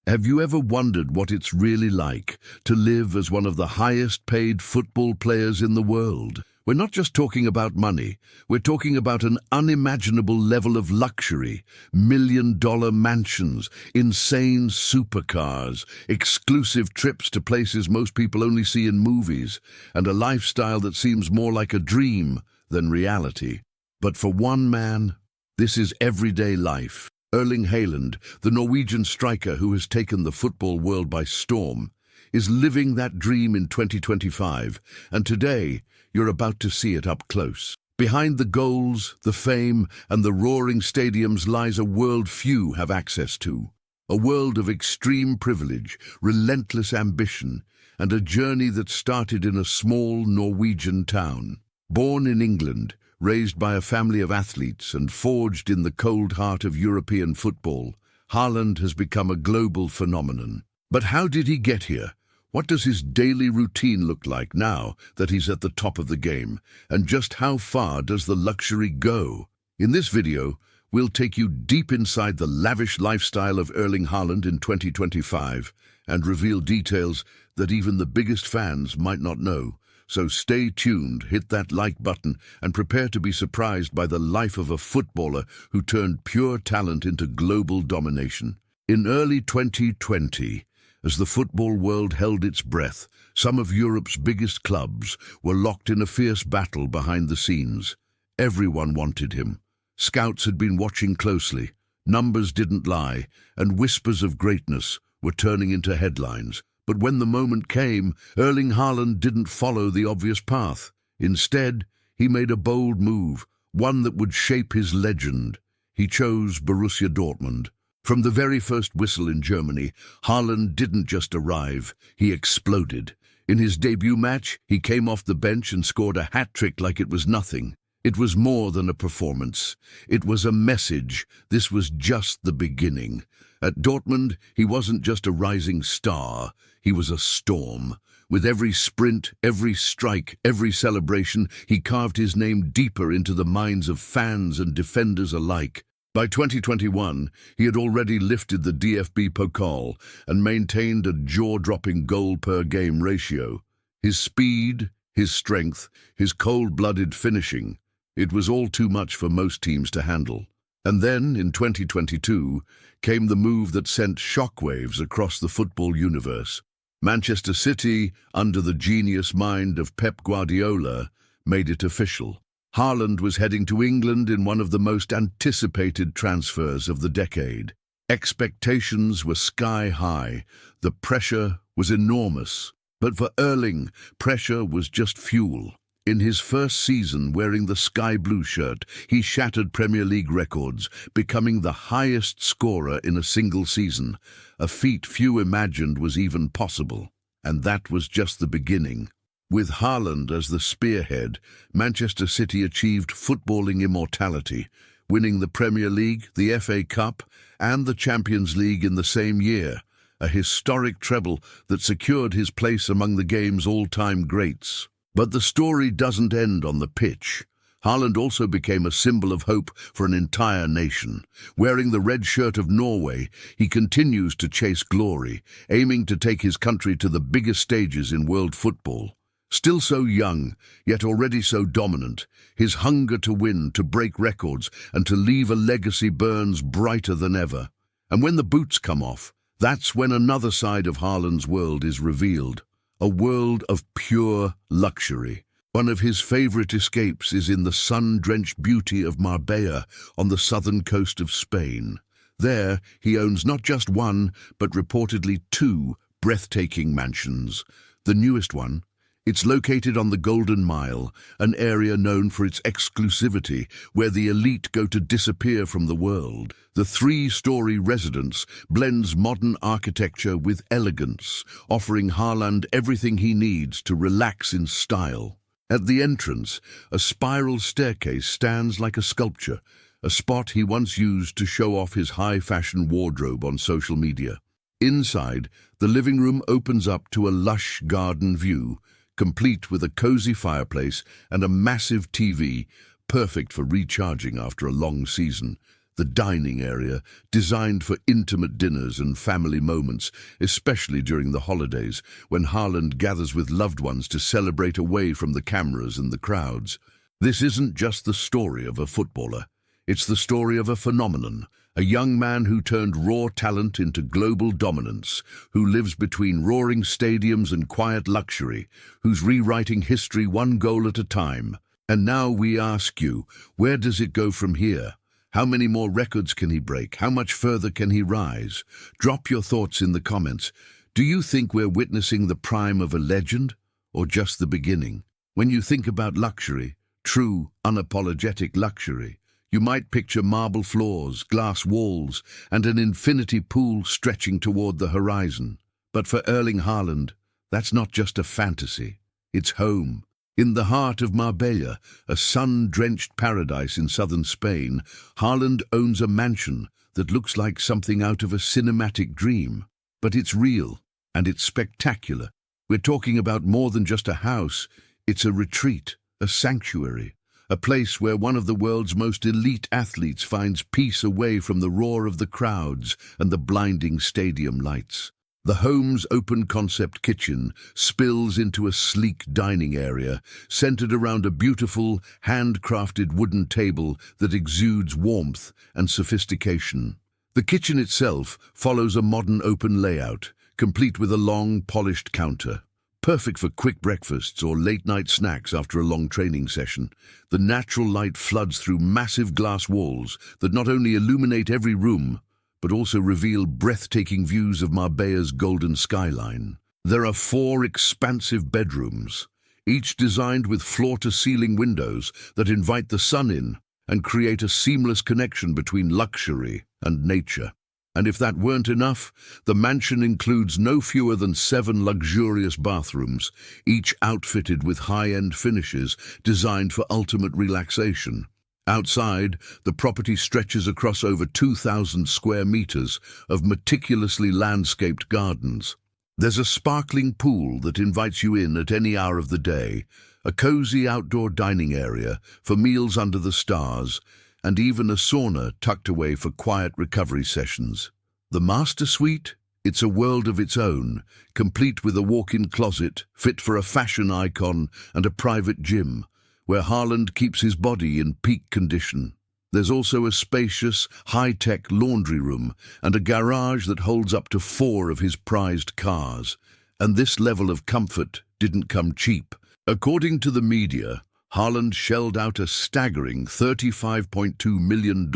Have you ever wondered what it's really like to live as one of the highest-paid football players in the world? We're not just talking about money, we're talking about an unimaginable level of luxury, million-dollar mansions, insane supercars, exclusive trips to places most people only see in movies, and a lifestyle that seems more like a dream than reality. But for one man, this is everyday life. Erling Haaland, the Norwegian striker who has taken the football world by storm, is living that dream in 2025, and today you're about to see it up close. Behind the goals, the fame, and the roaring stadiums lies a world few have access to. A world of extreme privilege, relentless ambition, and a journey that started in a small Norwegian town. Born in England, raised by a family of athletes and forged in the cold heart of European football, Haaland has become a global phenomenon. But how did he get here? What does his daily routine look like now that he's at the top of the game? And just how far does the luxury go? In this video, we'll take you deep inside the lavish lifestyle of Erling Haaland in 2025 and reveal details that even the biggest fans might not know. So stay tuned, hit that like button, and prepare to be surprised by the life of a footballer who turned pure talent into global domination. In early 2020, as the football world held its breath, some of Europe's biggest clubs were locked in a fierce battle behind the scenes. Everyone wanted him. Scouts had been watching closely, numbers didn't lie, and whispers of greatness were turning into headlines. But when the moment came, Erling Haaland didn't follow the obvious path. Instead, he made a bold move, one that would shape his legend. He chose Borussia Dortmund. From the very first whistle in Germany, Haaland didn't just arrive, he exploded. In his debut match, he came off the bench and scored a hat-trick like it was nothing. It was more than a performance. It was a message. This was just the beginning. At Dortmund, he wasn't just a rising star, he was a storm. With every sprint, every strike, every celebration, he carved his name deeper into the minds of fans and defenders alike. By 2021, he had already lifted the DFB Pokal and maintained a jaw-dropping goal-per-game ratio. His speed, his strength, his cold-blooded finishing, it was all too much for most teams to handle. And then, in 2022, came the move that sent shockwaves across the football universe. Manchester City, under the genius mind of Pep Guardiola, made it official. Haaland was heading to England in one of the most anticipated transfers of the decade. Expectations were sky high. The pressure was enormous. But for Erling, pressure was just fuel. In his first season wearing the sky blue shirt, he shattered Premier League records, becoming the highest scorer in a single season, a feat few imagined was even possible. And that was just the beginning. With Haaland as the spearhead, Manchester City achieved footballing immortality, winning the Premier League, the FA Cup, and the Champions League in the same year, a historic treble that secured his place among the game's all-time greats. But the story doesn't end on the pitch. Haaland also became a symbol of hope for an entire nation. Wearing the red shirt of Norway, he continues to chase glory, aiming to take his country to the biggest stages in world football. Still so young, yet already so dominant, his hunger to win, to break records, and to leave a legacy burns brighter than ever. And when the boots come off, that's when another side of Haaland's world is revealed. A world of pure luxury. One of his favorite escapes is in the sun-drenched beauty of Marbella on the southern coast of Spain. There, he owns not just one, but reportedly two breathtaking mansions. The newest one, it's located on the Golden Mile, an area known for its exclusivity, where the elite go to disappear from the world. The three-story residence blends modern architecture with elegance, offering Haaland everything he needs to relax in style. At the entrance, a spiral staircase stands like a sculpture, a spot he once used to show off his high-fashion wardrobe on social media. Inside, the living room opens up to a lush garden view, complete with a cozy fireplace and a massive TV, perfect for recharging after a long season. the dining area, designed for intimate dinners and family moments, especially during the holidays, when Haaland gathers with loved ones to celebrate away from the cameras and the crowds. This isn't just the story of a footballer. It's the story of a phenomenon, a young man who turned raw talent into global dominance, who lives between roaring stadiums and quiet luxury, who's rewriting history one goal at a time. And now we ask you, where does it go from here? How many more records can he break? How much further can he rise? Drop your thoughts in the comments. Do you think we're witnessing the prime of a legend, or just the beginning? When you think about luxury, true, unapologetic luxury, you might picture marble floors, glass walls, and an infinity pool stretching toward the horizon. But for Erling Haaland, that's not just a fantasy. It's home. In the heart of Marbella, a sun-drenched paradise in southern Spain, Haaland owns a mansion that looks like something out of a cinematic dream. But it's real, and it's spectacular. We're talking about more than just a house. It's a retreat, a sanctuary, a place where one of the world's most elite athletes finds peace away from the roar of the crowds and the blinding stadium lights. The home's open-concept kitchen spills into a sleek dining area, centered around a beautiful, handcrafted wooden table that exudes warmth and sophistication. The kitchen itself follows a modern open layout, complete with a long, polished counter. Perfect for quick breakfasts or late-night snacks after a long training session. The natural light floods through massive glass walls that not only illuminate every room, but also reveal breathtaking views of Marbella's golden skyline. There are 4 expansive bedrooms, each designed with floor-to-ceiling windows that invite the sun in and create a seamless connection between luxury and nature. And if that weren't enough, the mansion includes no fewer than 7 luxurious bathrooms, each outfitted with high-end finishes designed for ultimate relaxation. Outside, the property stretches across over 2,000 square meters of meticulously landscaped gardens. There's a sparkling pool that invites you in at any hour of the day, a cozy outdoor dining area for meals under the stars, and even a sauna tucked away for quiet recovery sessions. The master suite? It's a world of its own, complete with a walk-in closet, fit for a fashion icon, and a private gym, where Haaland keeps his body in peak condition. There's also a spacious, high-tech laundry room and a garage that holds up to 4 of his prized cars. And this level of comfort didn't come cheap. According to the media, Haaland shelled out a staggering $35.2 million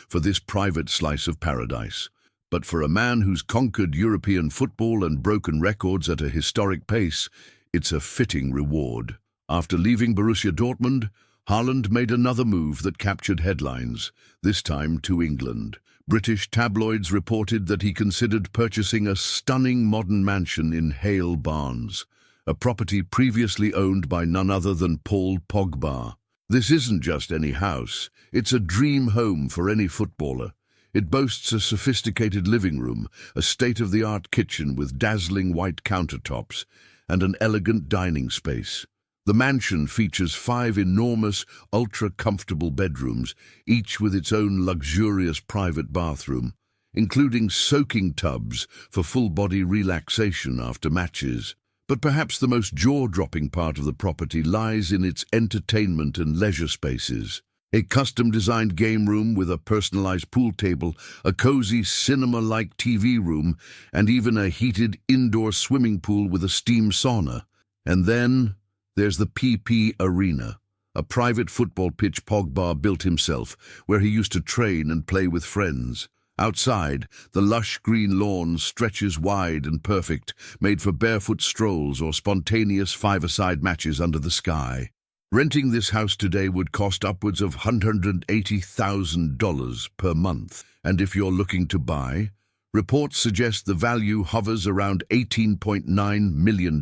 for this private slice of paradise. But for a man who's conquered European football and broken records at a historic pace, it's a fitting reward. After leaving Borussia Dortmund, Haaland made another move that captured headlines, this time to England. British tabloids reported that he considered purchasing a stunning modern mansion in Hale Barnes, a property previously owned by none other than Paul Pogba. This isn't just any house, it's a dream home for any footballer. It boasts a sophisticated living room, a state-of-the-art kitchen with dazzling white countertops, and an elegant dining space. The mansion features 5 enormous, ultra-comfortable bedrooms, each with its own luxurious private bathroom, including soaking tubs for full-body relaxation after matches. But perhaps the most jaw-dropping part of the property lies in its entertainment and leisure spaces. A custom-designed game room with a personalized pool table, a cozy cinema-like TV room, and even a heated indoor swimming pool with a steam sauna. And then there's the PP Arena, a private football pitch Pogba built himself, where he used to train and play with friends. Outside, the lush green lawn stretches wide and perfect, made for barefoot strolls or spontaneous five-a-side matches under the sky. Renting this house today would cost upwards of $180,000 per month, and if you're looking to buy, reports suggest the value hovers around $18.9 million.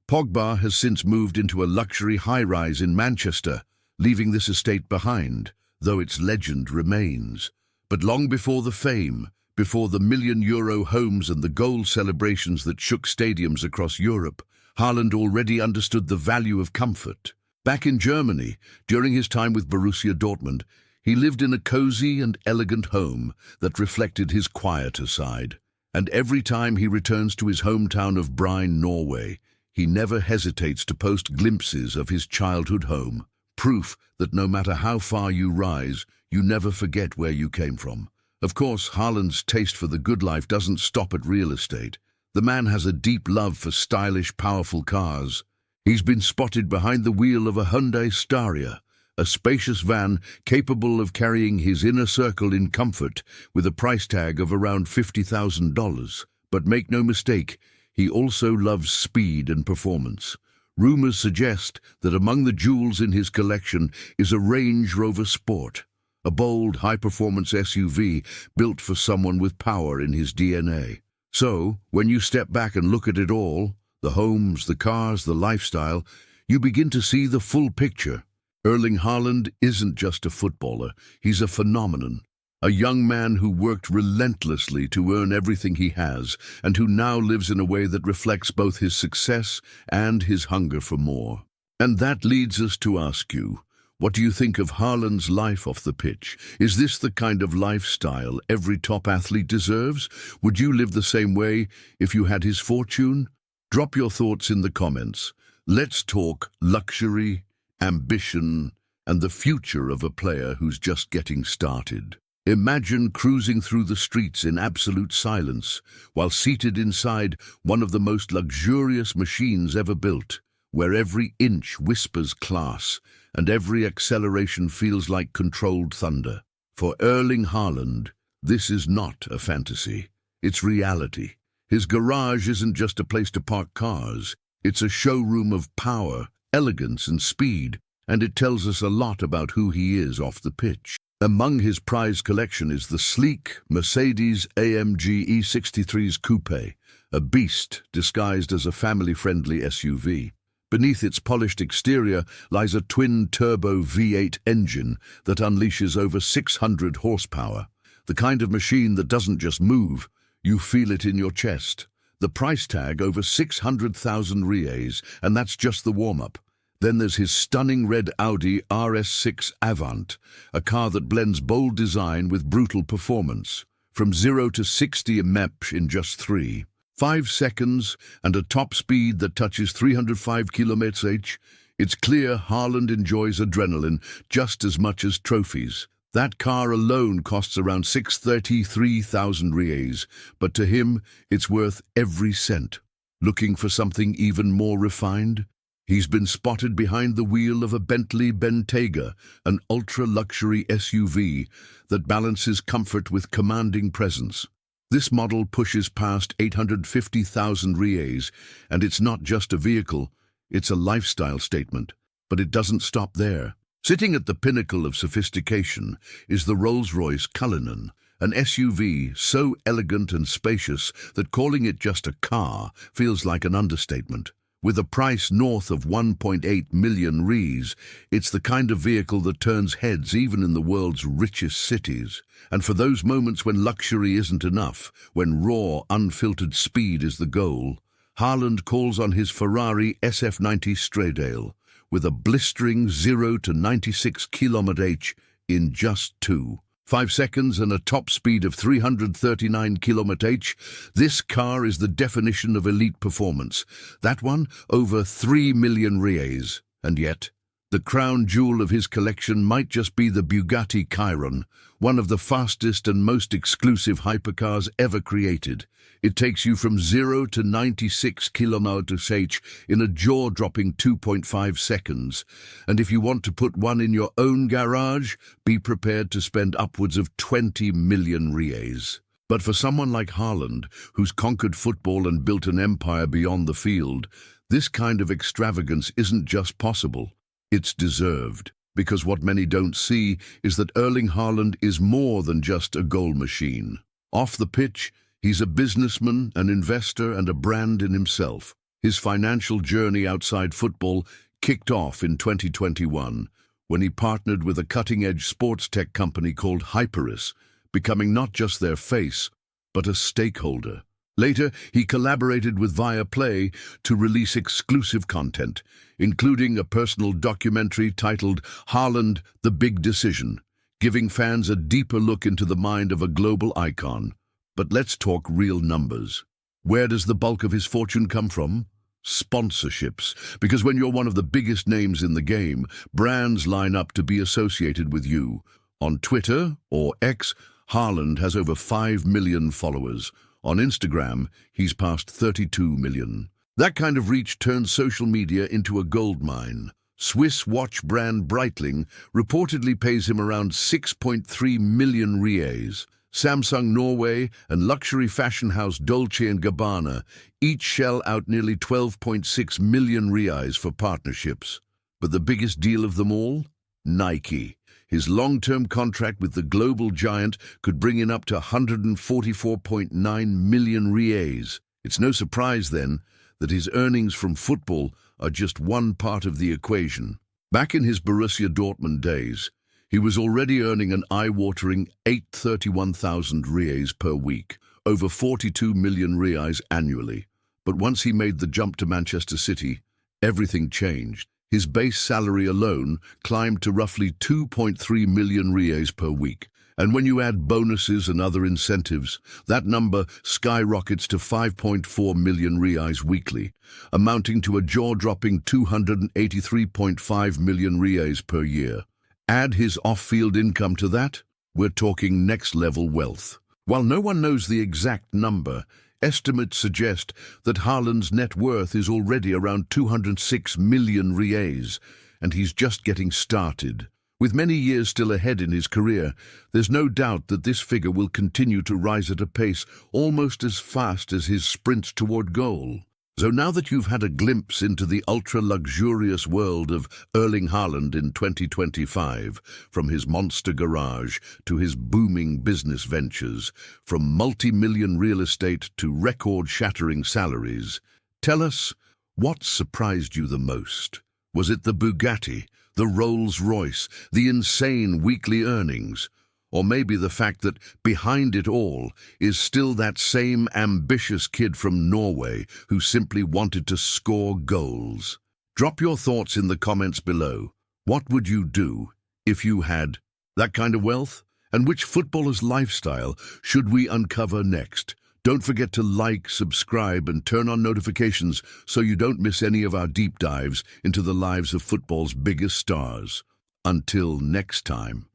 Pogba has since moved into a luxury high-rise in Manchester, leaving this estate behind, though its legend remains. But long before the fame, before the million-euro homes and the goal celebrations that shook stadiums across Europe, Haaland already understood the value of comfort. Back in Germany, during his time with Borussia Dortmund, He lived in a cozy and elegant home that reflected his quieter side. And every time he returns to his hometown of Brine, Norway, he never hesitates to post glimpses of his childhood home, proof that no matter how far you rise, you never forget where you came from. Of course, Haaland's taste for the good life doesn't stop at real estate. The man has a deep love for stylish, powerful cars. He's been spotted behind the wheel of a Hyundai Staria, a spacious van capable of carrying his inner circle in comfort with a price tag of around $50,000. But make no mistake, he also loves speed and performance. Rumors suggest that among the jewels in his collection is a Range Rover Sport, a bold, high-performance SUV built for someone with power in his DNA. So, when you step back and look at it all, the homes, the cars, the lifestyle, you begin to see the full picture. Erling Haaland isn't just a footballer, he's a phenomenon. A young man who worked relentlessly to earn everything he has, and who now lives in a way that reflects both his success and his hunger for more. And that leads us to ask you, what do you think of Haaland's life off the pitch? Is this the kind of lifestyle every top athlete deserves? Would you live the same way if you had his fortune? Drop your thoughts in the comments. Let's talk luxury, ambition, and the future of a player who's just getting started. Imagine cruising through the streets in absolute silence while seated inside one of the most luxurious machines ever built, where every inch whispers class and every acceleration feels like controlled thunder. For Erling Haaland, this is not a fantasy. It's reality. His garage isn't just a place to park cars. It's a showroom of power, elegance, and speed, and it tells us a lot about who he is off the pitch. Among his prized collection is the sleek Mercedes-AMG E63's Coupe, a beast disguised as a family-friendly SUV. Beneath its polished exterior lies a twin-turbo V8 engine that unleashes over 600 horsepower. The kind of machine that doesn't just move, you feel it in your chest. The price tag over 600,000 reais, and that's just the warm-up. Then there's his stunning red Audi RS6 Avant, a car that blends bold design with brutal performance. From 0 to 60 mph in just 3.5 seconds, and a top speed that touches 305 km/h, it's clear Haaland enjoys adrenaline just as much as trophies. That car alone costs around 633,000 reais, but to him, it's worth every cent. Looking for something even more refined? He's been spotted behind the wheel of a Bentley Bentayga, an ultra-luxury SUV that balances comfort with commanding presence. This model pushes past 850,000 reais, and it's not just a vehicle, it's a lifestyle statement. But it doesn't stop there. Sitting at the pinnacle of sophistication is the Rolls-Royce Cullinan, an SUV so elegant and spacious that calling it just a car feels like an understatement. With a price north of 1.8 million reais, it's the kind of vehicle that turns heads even in the world's richest cities. And for those moments when luxury isn't enough, when raw, unfiltered speed is the goal, Haaland calls on his Ferrari SF90 Stradale, with a blistering 0 to 96 km/h in just 2.5 seconds and a top speed of 339 km/h, this car is the definition of elite performance. That one, over 3 million reais. And yet, the crown jewel of his collection might just be the Bugatti Chiron, one of the fastest and most exclusive hypercars ever created. It takes you from 0 to 96 km/h in a jaw-dropping 2.5 seconds. And if you want to put one in your own garage, be prepared to spend upwards of 20 million reais. But for someone like Haaland, who's conquered football and built an empire beyond the field, this kind of extravagance isn't just possible, it's deserved. Because what many don't see is that Erling Haaland is more than just a goal machine. Off the pitch, he's a businessman, an investor, and a brand in himself. His financial journey outside football kicked off in 2021, when he partnered with a cutting-edge sports tech company called Hyperis, becoming not just their face, but a stakeholder. Later, he collaborated with Viaplay to release exclusive content, including a personal documentary titled Haaland: The Big Decision, giving fans a deeper look into the mind of a global icon. But let's talk real numbers. Where does the bulk of his fortune come from? Sponsorships. Because when you're one of the biggest names in the game, brands line up to be associated with you. On Twitter, or X, Haaland has over 5 million followers. On Instagram, he's past 32 million. That kind of reach turns social media into a goldmine. Swiss watch brand Breitling reportedly pays him around 6.3 million reais. Samsung Norway and luxury fashion house Dolce & Gabbana each shell out nearly 12.6 million reais for partnerships. But the biggest deal of them all? Nike. His long-term contract with the global giant could bring in up to 144.9 million reais. It's no surprise, then, that his earnings from football are just one part of the equation. Back in his Borussia Dortmund days, he was already earning an eye-watering 831,000 reais per week, over 42 million reais annually. But once he made the jump to Manchester City, everything changed. His base salary alone climbed to roughly 2.3 million reais per week. And when you add bonuses and other incentives, that number skyrockets to 5.4 million reais weekly, amounting to a jaw-dropping 283.5 million reais per year. Add his off-field income to that, we're talking next-level wealth. While no one knows the exact number, estimates suggest that Haaland's net worth is already around 206 million reais, and he's just getting started. With many years still ahead in his career, there's no doubt that this figure will continue to rise at a pace almost as fast as his sprint toward goal. So now that you've had a glimpse into the ultra-luxurious world of Erling Haaland in 2025, from his monster garage to his booming business ventures, from multi-million real estate to record-shattering salaries, tell us, what surprised you the most? Was it the Bugatti, the Rolls-Royce, the insane weekly earnings? Or maybe the fact that behind it all is still that same ambitious kid from Norway who simply wanted to score goals? Drop your thoughts in the comments below. What would you do if you had that kind of wealth? And which footballer's lifestyle should we uncover next? Don't forget to like, subscribe, and turn on notifications so you don't miss any of our deep dives into the lives of football's biggest stars. Until next time.